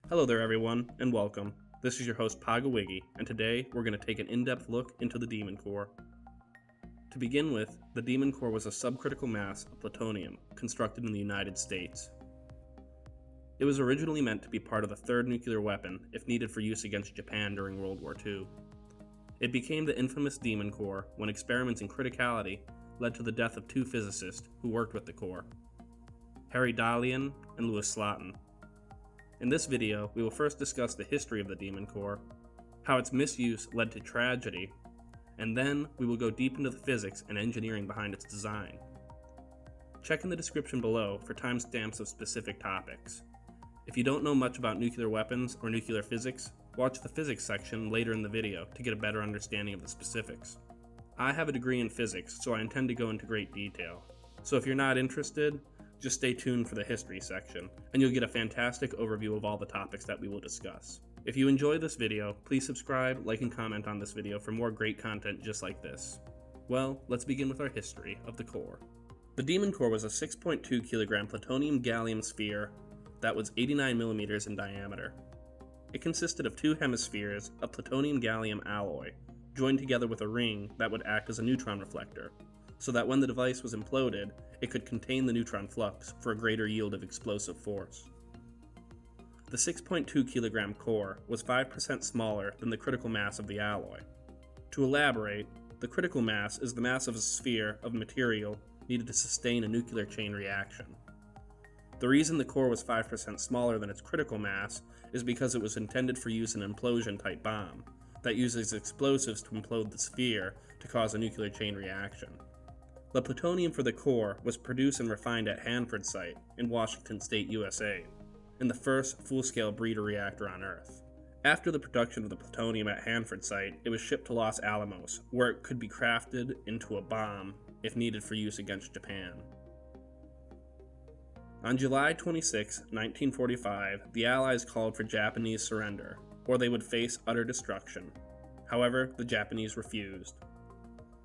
Hello there everyone, and welcome. This is your host Pagawiggy, and today we're going to take an in-depth look into the Demon Core. To begin with, the Demon Core was a subcritical mass of plutonium constructed in the United States. It was originally meant to be part of the third nuclear weapon if needed for use against Japan during World War II. It became the infamous Demon Core when experiments in criticality led to the death of two physicists who worked with the core, Harry Dalian and Louis Slotin. In this video, we will first discuss the history of the Demon Core, how its misuse led to tragedy, and then we will go deep into the physics and engineering behind its design. Check in the description below for timestamps of specific topics. If you don't know much about nuclear weapons or nuclear physics, watch the physics section later in the video to get a better understanding of the specifics. I have a degree in physics, so I intend to go into great detail. So if you're not interested, just stay tuned for the history section, and you'll get a fantastic overview of all the topics that we will discuss. If you enjoyed this video, please subscribe, like, and comment on this video for more great content just like this. Well, let's begin with our history of the core. The Demon Core was a 6.2 kilogram plutonium-gallium sphere that was 89 millimeters in diameter. It consisted of two hemispheres of plutonium-gallium alloy, joined together with a ring that would act as a neutron reflector, so that when the device was imploded, it could contain the neutron flux for a greater yield of explosive force. The 6.2 kilogram core was 5% smaller than the critical mass of the alloy. To elaborate, the critical mass is the mass of a sphere of material needed to sustain a nuclear chain reaction. The reason the core was 5% smaller than its critical mass is because it was intended for use in an implosion-type bomb that uses explosives to implode the sphere to cause a nuclear chain reaction. The plutonium for the core was produced and refined at Hanford site in Washington State, USA, in the first full-scale breeder reactor on Earth. After the production of the plutonium at Hanford site, it was shipped to Los Alamos, where it could be crafted into a bomb if needed for use against Japan. On July 26, 1945, the Allies called for Japanese surrender, or they would face utter destruction. However, the Japanese refused.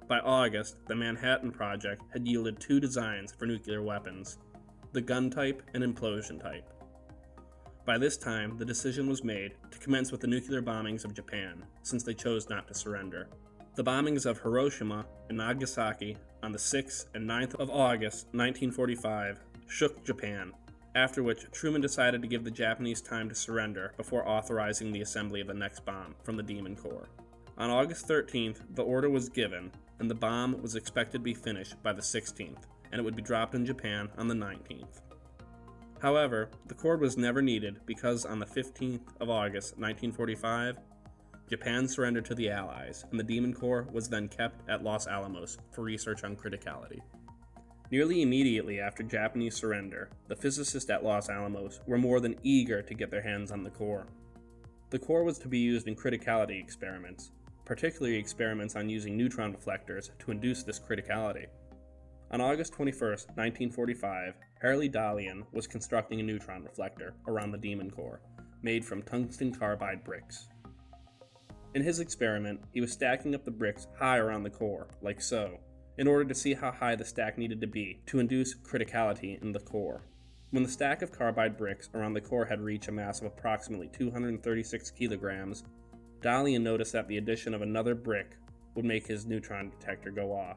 By August, the Manhattan Project had yielded two designs for nuclear weapons, the gun type and implosion type. By this time, the decision was made to commence with the nuclear bombings of Japan, since they chose not to surrender. The bombings of Hiroshima and Nagasaki on the 6th and 9th of August 1945 shook Japan, after which Truman decided to give the Japanese time to surrender before authorizing the assembly of the next bomb from the Demon Core. On August 13th, the order was given, and the bomb was expected to be finished by the 16th, and it would be dropped in Japan on the 19th. However, the core was never needed because on the 15th of August 1945, Japan surrendered to the Allies, and the Demon Core was then kept at Los Alamos for research on criticality. Nearly immediately after Japanese surrender, the physicists at Los Alamos were more than eager to get their hands on the core. The core was to be used in criticality experiments, particularly experiments on using neutron deflectors to induce this criticality. On August 21, 1945, Harry Dalian was constructing a neutron reflector around the Demon Core, made from tungsten carbide bricks. In his experiment, he was stacking up the bricks high around the core, like so, in order to see how high the stack needed to be to induce criticality in the core. When the stack of carbide bricks around the core had reached a mass of approximately 236 kilograms, Dalian noticed that the addition of another brick would make his neutron detector go off.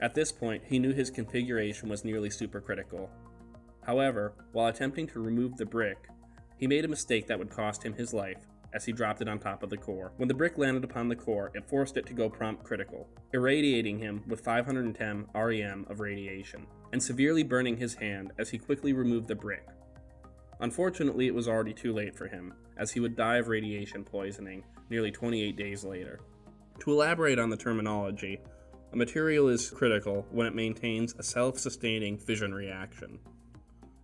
At this point, he knew his configuration was nearly supercritical. However, while attempting to remove the brick, he made a mistake that would cost him his life as he dropped it on top of the core. When the brick landed upon the core, it forced it to go prompt critical, irradiating him with 510 REM of radiation, and severely burning his hand as he quickly removed the brick. Unfortunately, it was already too late for him, as he would die of radiation poisoning nearly 28 days later. To elaborate on the terminology, a material is critical when it maintains a self-sustaining fission reaction,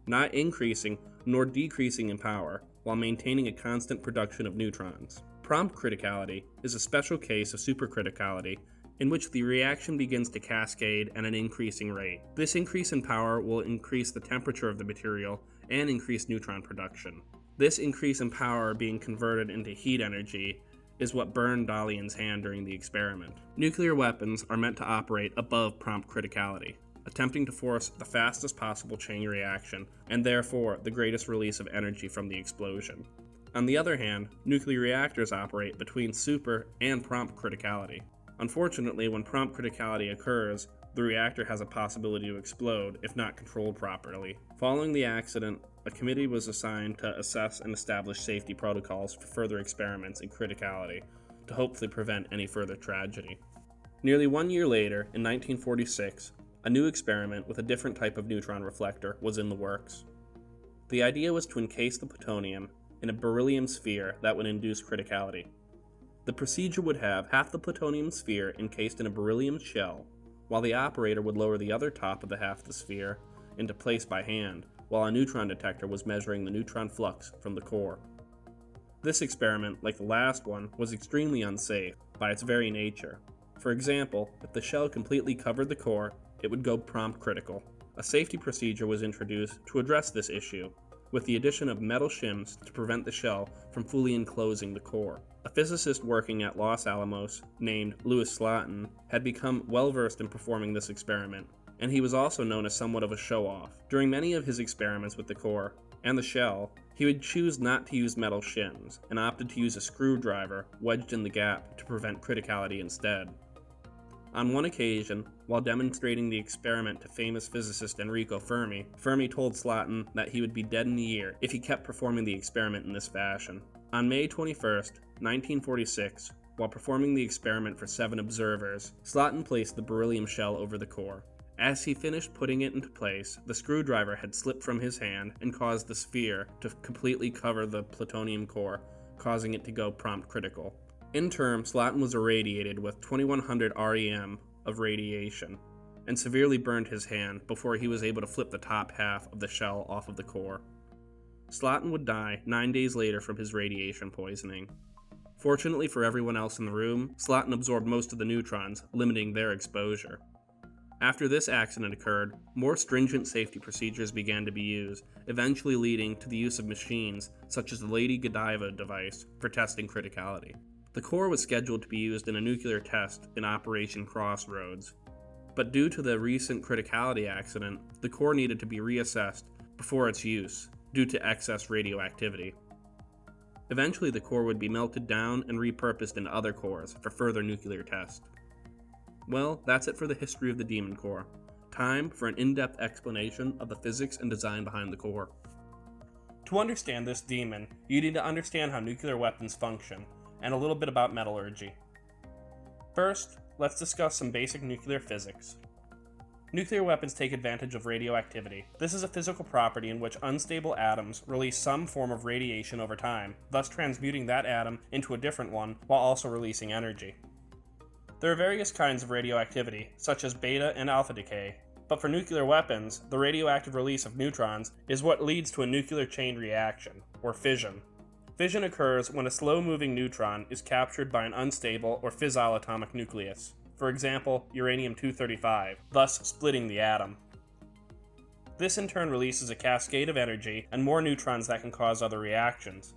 not increasing nor decreasing in power, while maintaining a constant production of neutrons. Prompt criticality is a special case of supercriticality in which the reaction begins to cascade at an increasing rate. This increase in power will increase the temperature of the material and increase neutron production. This increase in power being converted into heat energy is what burned Dalian's hand during the experiment. Nuclear weapons are meant to operate above prompt criticality, attempting to force the fastest possible chain reaction and therefore the greatest release of energy from the explosion. On the other hand, nuclear reactors operate between super and prompt criticality. Unfortunately, when prompt criticality occurs, the reactor has a possibility to explode if not controlled properly. Following the accident, a committee was assigned to assess and establish safety protocols for further experiments in criticality to hopefully prevent any further tragedy. Nearly 1 year later, in 1946, a new experiment with a different type of neutron reflector was in the works. The idea was to encase the plutonium in a beryllium sphere that would induce criticality. The procedure would have half the plutonium sphere encased in a beryllium shell, while the operator would lower the other top of the half of the sphere into place by hand, while a neutron detector was measuring the neutron flux from the core. This experiment, like the last one, was extremely unsafe by its very nature. For example, if the shell completely covered the core, it would go prompt critical. A safety procedure was introduced to address this issue, with the addition of metal shims to prevent the shell from fully enclosing the core. A physicist working at Los Alamos, named Louis Slotin, had become well versed in performing this experiment, and he was also known as somewhat of a show-off. During many of his experiments with the core and the shell, he would choose not to use metal shims, and opted to use a screwdriver wedged in the gap to prevent criticality instead. On one occasion, while demonstrating the experiment to famous physicist Enrico Fermi, Fermi told Slotin that he would be dead in a year if he kept performing the experiment in this fashion. On May 21, 1946, while performing the experiment for 7 observers, Slotin placed the beryllium shell over the core. As he finished putting it into place, the screwdriver had slipped from his hand and caused the sphere to completely cover the plutonium core, causing it to go prompt critical. In turn, Slotin was irradiated with 2100 REM of radiation and severely burned his hand before he was able to flip the top half of the shell off of the core. Slotin would die 9 days later from his radiation poisoning. Fortunately for everyone else in the room, Slotin absorbed most of the neutrons, limiting their exposure. After this accident occurred, more stringent safety procedures began to be used, eventually leading to the use of machines such as the Lady Godiva device for testing criticality. The core was scheduled to be used in a nuclear test in Operation Crossroads, but due to the recent criticality accident, the core needed to be reassessed before its use due to excess radioactivity. Eventually, the core would be melted down and repurposed into other cores for further nuclear tests. Well, that's it for the history of the Demon Core. Time for an in-depth explanation of the physics and design behind the core. To understand this demon, you need to understand how nuclear weapons function, and a little bit about metallurgy. First, let's discuss some basic nuclear physics. Nuclear weapons take advantage of radioactivity. This is a physical property in which unstable atoms release some form of radiation over time, thus transmuting that atom into a different one while also releasing energy. There are various kinds of radioactivity, such as beta and alpha decay, but for nuclear weapons, the radioactive release of neutrons is what leads to a nuclear chain reaction, or fission. Fission occurs when a slow-moving neutron is captured by an unstable or fissile atomic nucleus, for example, uranium-235, thus splitting the atom. This in turn releases a cascade of energy and more neutrons that can cause other reactions.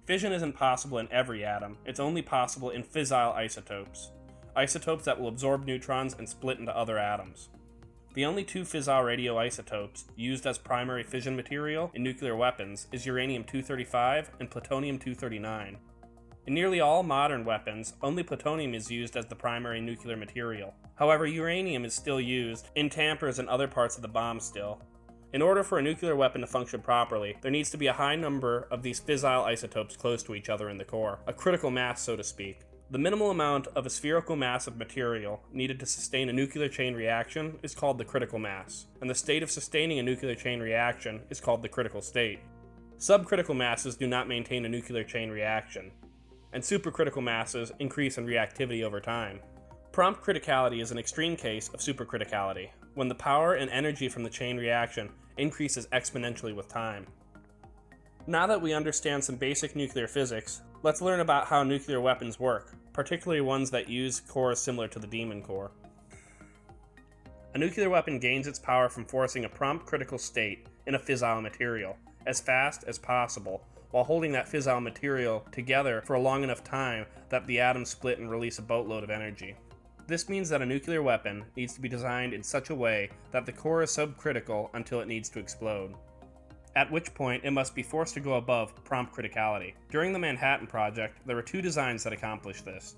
Fission isn't possible in every atom, it's only possible in fissile isotopes, isotopes that will absorb neutrons and split into other atoms. The only 2 fissile radioisotopes used as primary fission material in nuclear weapons is uranium-235 and plutonium-239. In nearly all modern weapons, only plutonium is used as the primary nuclear material. However, uranium is still used in tampers and other parts of the bomb still. In order for a nuclear weapon to function properly, there needs to be a high number of these fissile isotopes close to each other in the core, a critical mass so to speak. The minimal amount of a spherical mass of material needed to sustain a nuclear chain reaction is called the critical mass, and the state of sustaining a nuclear chain reaction is called the critical state. Subcritical masses do not maintain a nuclear chain reaction, and supercritical masses increase in reactivity over time. Prompt criticality is an extreme case of supercriticality, when the power and energy from the chain reaction increases exponentially with time. Now that we understand some basic nuclear physics, let's learn about how nuclear weapons work, particularly ones that use cores similar to the Demon Core. A nuclear weapon gains its power from forcing a prompt critical state in a fissile material as fast as possible, while holding that fissile material together for a long enough time that the atoms split and release a boatload of energy. This means that a nuclear weapon needs to be designed in such a way that the core is subcritical until it needs to explode. at which point it must be forced to go above prompt criticality. During the Manhattan Project, there were two designs that accomplished this.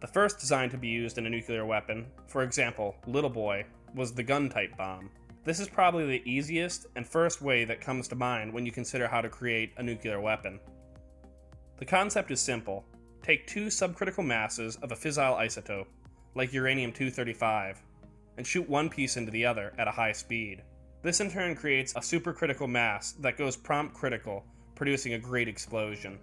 The first design to be used in a nuclear weapon, for example, Little Boy, was the gun-type bomb. This is probably the easiest and first way that comes to mind when you consider how to create a nuclear weapon. The concept is simple. Take two subcritical masses of a fissile isotope, like uranium-235, and shoot one piece into the other at a high speed. This in turn creates a supercritical mass that goes prompt critical, producing a great explosion.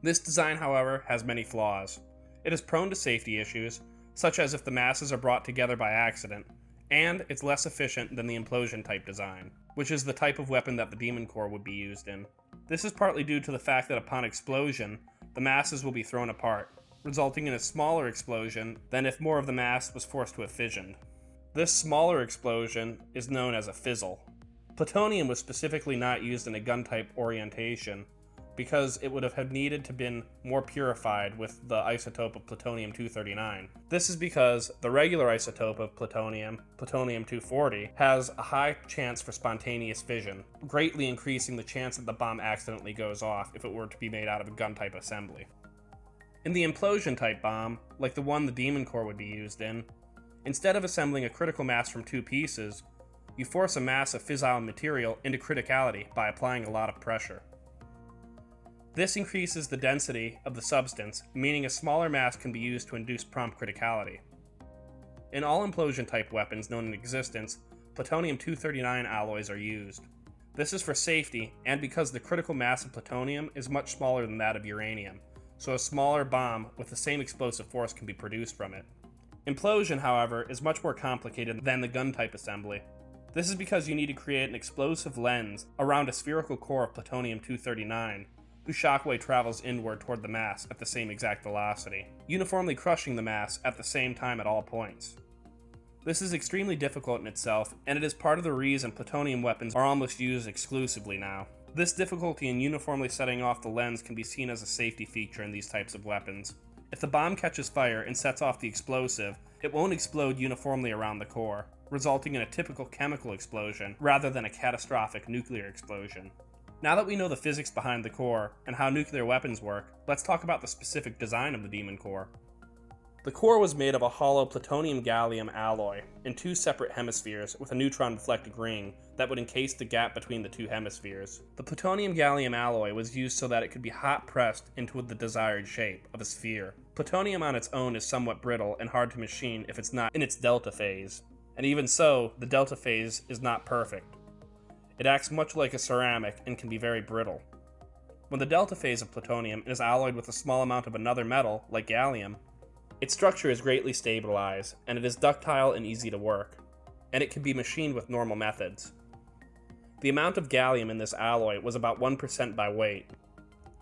This design, however, has many flaws. It is prone to safety issues, such as if the masses are brought together by accident, and it's less efficient than the Implosion type design, which is the type of weapon that the Demon Core would be used in. This is partly due to the fact that upon explosion, the masses will be thrown apart, resulting in a smaller explosion than if more of the mass was forced to have fissioned. This smaller explosion is known as a fizzle. Plutonium was specifically not used in a gun-type orientation because it would have needed to been more purified with the isotope of plutonium-239. This is because the regular isotope of plutonium, plutonium-240, has a high chance for spontaneous fission, greatly increasing the chance that the bomb accidentally goes off if it were to be made out of a gun-type assembly. In the Implosion-type bomb, like the one the Demon Core would be used in, instead of assembling a critical mass from two pieces, you force a mass of fissile material into criticality by applying a lot of pressure. This increases the density of the substance, meaning a smaller mass can be used to induce prompt criticality. In all Implosion-type weapons known in existence, plutonium-239 alloys are used. This is for safety, and because the critical mass of plutonium is much smaller than that of uranium, so a smaller bomb with the same explosive force can be produced from it. Implosion, however, is much more complicated than the gun-type assembly. This is because you need to create an explosive lens around a spherical core of plutonium-239, whose shockwave travels inward toward the mass at the same exact velocity, uniformly crushing the mass at the same time at all points. This is extremely difficult in itself, and it is part of the reason plutonium weapons are almost used exclusively now. This difficulty in uniformly setting off the lens can be seen as a safety feature in these types of weapons. If the bomb catches fire and sets off the explosive, it won't explode uniformly around the core, resulting in a typical chemical explosion rather than a catastrophic nuclear explosion. Now that we know the physics behind the core and how nuclear weapons work, let's talk about the specific design of the Demon Core. The core was made of a hollow plutonium-gallium alloy in two separate hemispheres with a neutron-deflecting ring that would encase the gap between the two hemispheres. The plutonium-gallium alloy was used so that it could be hot-pressed into the desired shape of a sphere. Plutonium on its own is somewhat brittle and hard to machine if it's not in its delta phase. And even so, the delta phase is not perfect. It acts much like a ceramic and can be very brittle. When the delta phase of plutonium is alloyed with a small amount of another metal, like gallium, its structure is greatly stabilized, and it is ductile and easy to work, and it can be machined with normal methods. The amount of gallium in this alloy was about 1% by weight.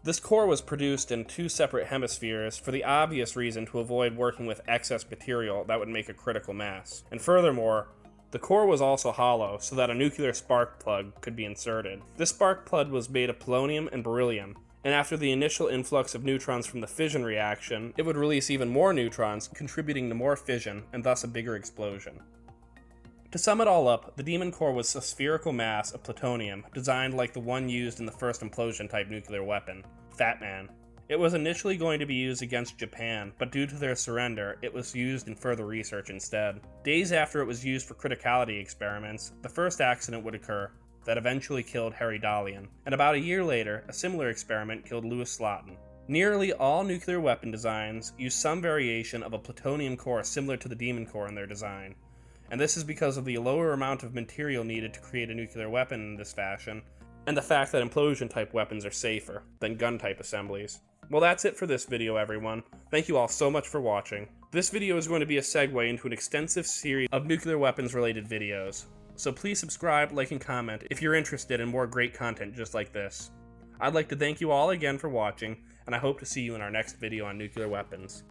This core was produced in two separate hemispheres for the obvious reason to avoid working with excess material that would make a critical mass. And furthermore, the core was also hollow so that a nuclear spark plug could be inserted. This spark plug was made of polonium and beryllium, and after the initial influx of neutrons from the fission reaction, it would release even more neutrons, contributing to more fission and thus a bigger explosion. To sum it all up, the Demon Core was a spherical mass of plutonium designed like the one used in the first Implosion-type nuclear weapon, Fat Man. It was initially going to be used against Japan, but due to their surrender, it was used in further research instead. Days after it was used for criticality experiments, the first accident would occur that eventually killed Harry Dalian, and about a year later, a similar experiment killed Louis Slotin. Nearly all nuclear weapon designs use some variation of a plutonium core similar to the Demon Core in their design, and this is because of the lower amount of material needed to create a nuclear weapon in this fashion, and the fact that Implosion-type weapons are safer than gun-type assemblies. Well, that's it for this video, everyone. Thank you all so much for watching. This video is going to be a segue into an extensive series of nuclear weapons-related videos, so please subscribe, like, and comment if you're interested in more great content just like this. I'd like to thank you all again for watching, and I hope to see you in our next video on nuclear weapons.